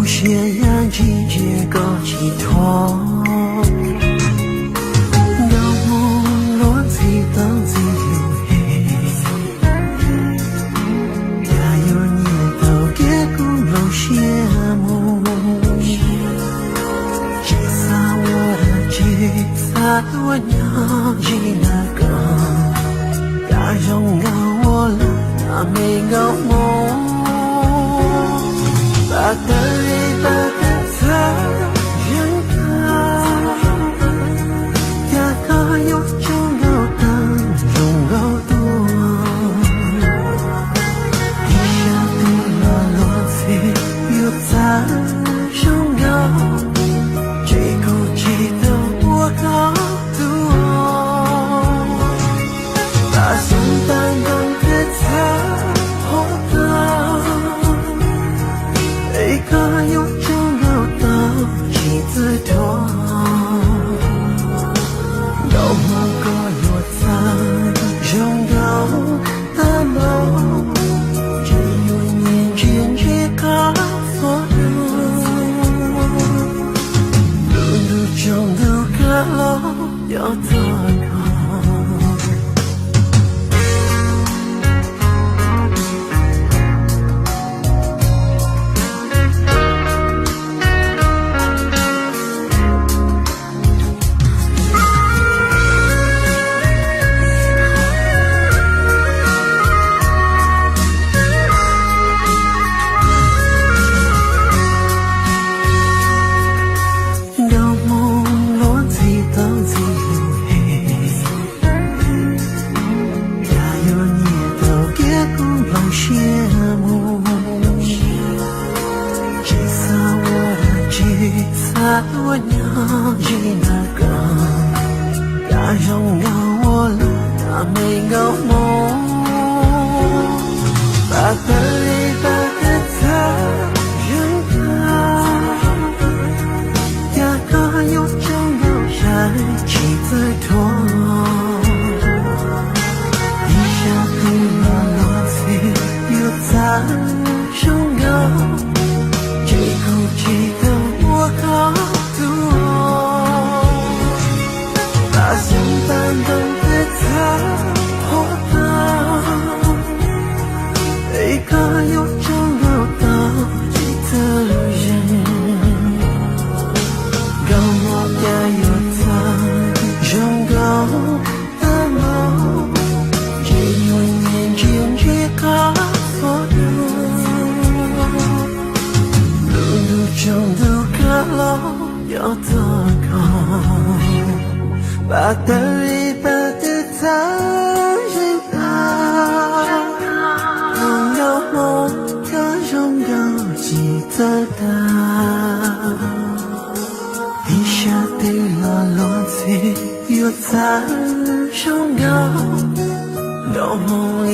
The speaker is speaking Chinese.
无限阳季节高寄托，有梦落地当自由黑，加油念头给鼓楼羡慕，吉萨我的吉萨我娘吉那个，加容让我了那没搞梦。把的一把的他人看，呀可有种有灯中有多，一下对了落地又在中有，这口气的我高度，把松淡淡的他好的。一个有种有的几字头，有某个有在中有的梦，只有年轻这个所有，路中的个路有多高。我娘吉那个，呀荣耀我了那没搞梦，把的一把的他人看，呀可有种有山几字头，一下对了落地又在中有，这口气的我高。把相伴等的他好的，一个有种有道理的人，让我也有在中高的梦，只有年轻这个所有，路中的个路有多高。把的一把的他人看，拥有梦的拥有记得他，一下对了落地又在拥有，有梦里